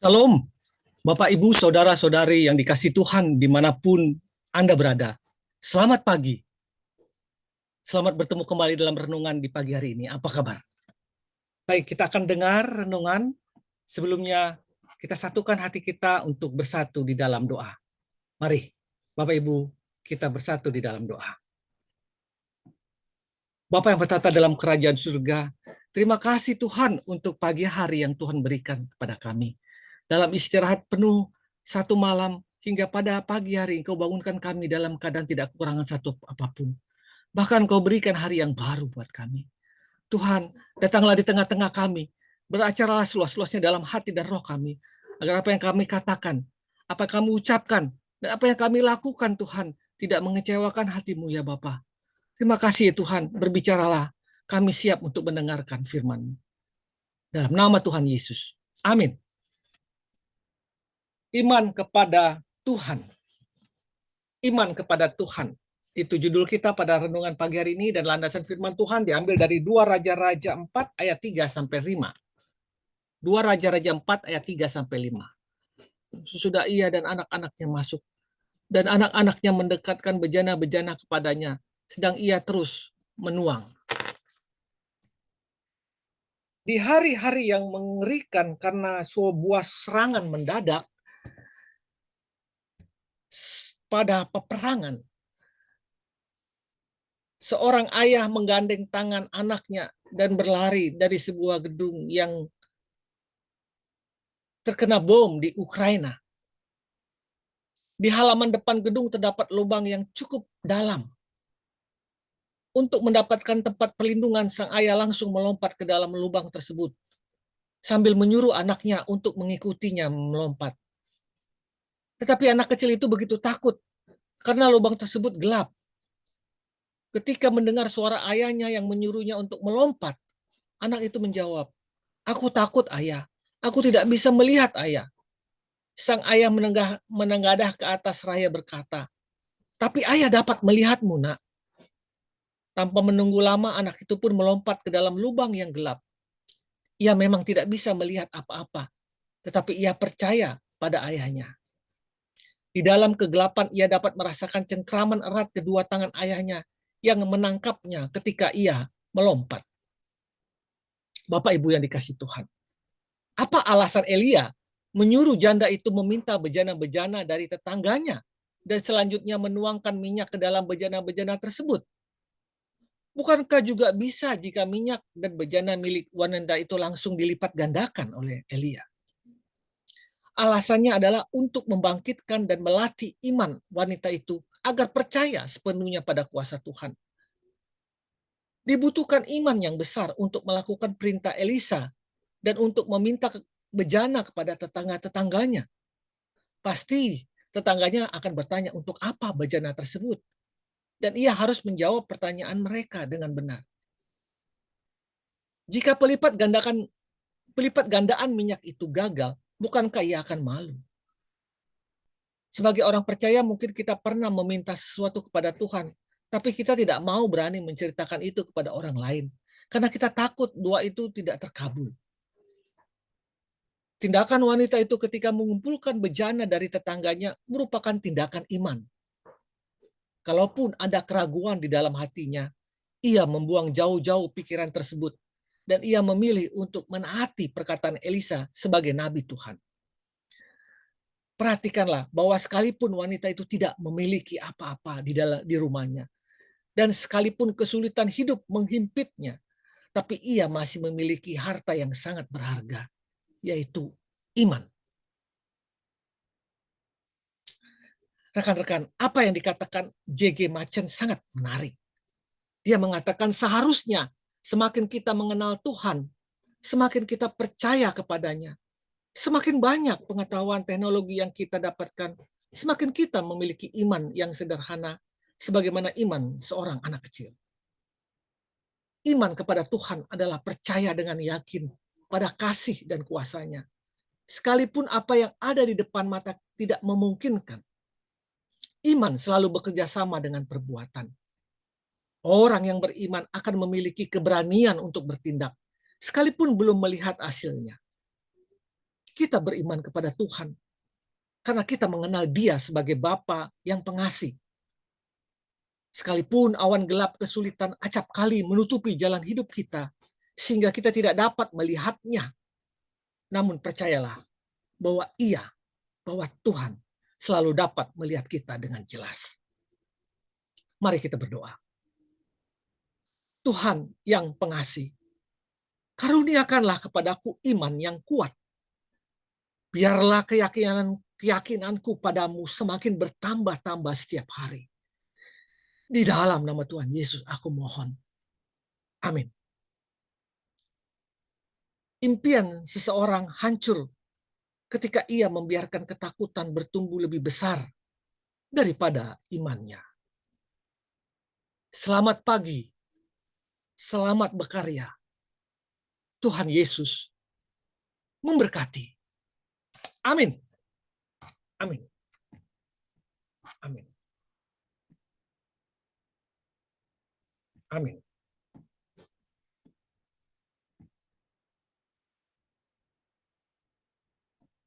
Shalom, Bapak, Ibu, Saudara-saudari yang dikasih Tuhan dimanapun Anda berada. Selamat pagi. Selamat bertemu kembali dalam renungan di pagi hari ini. Apa kabar? Baik, kita akan dengar renungan. Sebelumnya, kita satukan hati kita untuk bersatu di dalam doa. Mari, Bapak, Ibu, kita bersatu di dalam doa. Bapa yang bertata dalam kerajaan surga, terima kasih Tuhan untuk pagi hari yang Tuhan berikan kepada kami. Dalam istirahat penuh satu malam hingga pada pagi hari Engkau bangunkan kami dalam keadaan tidak kekurangan satu apapun. Bahkan Engkau berikan hari yang baru buat kami. Tuhan, datanglah di tengah-tengah kami. Beracaralah seluas-luasnya dalam hati dan roh kami. Agar apa yang kami katakan, apa yang kami ucapkan, dan apa yang kami lakukan Tuhan, tidak mengecewakan hati-Mu ya Bapa. Terima kasih Tuhan, berbicaralah. Kami siap untuk mendengarkan firman-Mu. Dalam nama Tuhan Yesus. Amin. Iman kepada Tuhan. Iman kepada Tuhan. Itu judul kita pada renungan pagi hari ini, dan landasan firman Tuhan diambil dari 2 Raja-Raja 4 ayat 3-5. 2 Raja-Raja 4 ayat 3-5. Sesudah ia dan anak-anaknya masuk, dan anak-anaknya mendekatkan bejana-bejana kepadanya, sedang ia terus menuang. Di hari-hari yang mengerikan karena sebuah serangan mendadak pada peperangan, seorang ayah menggandeng tangan anaknya dan berlari dari sebuah gedung yang terkena bom di Ukraina. Di halaman depan gedung terdapat lubang yang cukup dalam. Untuk mendapatkan tempat perlindungan, sang ayah langsung melompat ke dalam lubang tersebut sambil menyuruh anaknya untuk mengikutinya melompat. Tetapi anak kecil itu begitu takut karena lubang tersebut gelap. Ketika mendengar suara ayahnya yang menyuruhnya untuk melompat, anak itu menjawab, "Aku takut, ayah. Aku tidak bisa melihat, ayah." Sang ayah menengadah ke atas seraya berkata, "Tapi ayah dapat melihatmu, nak." Tanpa menunggu lama, anak itu pun melompat ke dalam lubang yang gelap. Ia memang tidak bisa melihat apa-apa, tetapi ia percaya pada ayahnya. Di dalam kegelapan, ia dapat merasakan cengkraman erat kedua tangan ayahnya yang menangkapnya ketika ia melompat. Bapak Ibu yang dikasih Tuhan, apa alasan Elia menyuruh janda itu meminta bejana-bejana dari tetangganya dan selanjutnya menuangkan minyak ke dalam bejana-bejana tersebut? Bukankah juga bisa jika minyak dan bejana milik wanita itu langsung dilipat gandakan oleh Elia? Alasannya adalah untuk membangkitkan dan melatih iman wanita itu agar percaya sepenuhnya pada kuasa Tuhan. Dibutuhkan iman yang besar untuk melakukan perintah Elisa dan untuk meminta bejana kepada tetangga-tetangganya. Pasti tetangganya akan bertanya untuk apa bejana tersebut. Dan ia harus menjawab pertanyaan mereka dengan benar. Jika pelipat gandaan minyak itu gagal, bukankah ia akan malu? Sebagai orang percaya, mungkin kita pernah meminta sesuatu kepada Tuhan, tapi kita tidak mau berani menceritakan itu kepada orang lain, karena kita takut doa itu tidak terkabul. Tindakan wanita itu ketika mengumpulkan bejana dari tetangganya merupakan tindakan iman. Kalaupun ada keraguan di dalam hatinya, ia membuang jauh-jauh pikiran tersebut, dan ia memilih untuk menaati perkataan Elisa sebagai nabi Tuhan. Perhatikanlah bahwa sekalipun wanita itu tidak memiliki apa-apa di rumahnya, dan sekalipun kesulitan hidup menghimpitnya, tapi ia masih memiliki harta yang sangat berharga, yaitu iman. Rekan-rekan, apa yang dikatakan J.G. Machen sangat menarik. Dia mengatakan seharusnya semakin kita mengenal Tuhan, semakin kita percaya kepadanya, semakin banyak pengetahuan teknologi yang kita dapatkan, semakin kita memiliki iman yang sederhana, sebagaimana iman seorang anak kecil. Iman kepada Tuhan adalah percaya dengan yakin pada kasih dan kuasanya. Sekalipun apa yang ada di depan mata tidak memungkinkan, iman selalu bekerja sama dengan perbuatan. Orang yang beriman akan memiliki keberanian untuk bertindak, sekalipun belum melihat hasilnya. kita beriman kepada Tuhan karena kita mengenal Dia sebagai Bapa yang pengasih. Sekalipun awan gelap kesulitan acap kali menutupi jalan hidup kita, sehingga kita tidak dapat melihatnya. Namun percayalah bahwa Tuhan selalu dapat melihat kita dengan jelas. Mari kita berdoa. Tuhan yang pengasih, karuniakanlah kepadaku iman yang kuat. Biarlah keyakinanku padamu semakin bertambah-tambah setiap hari. Di dalam nama Tuhan Yesus aku mohon. Amin. Impian seseorang hancur ketika ia membiarkan ketakutan bertumbuh lebih besar daripada imannya. Selamat pagi. Selamat berkarya. Tuhan Yesus memberkati. Amin. Amin. Amin. Amin.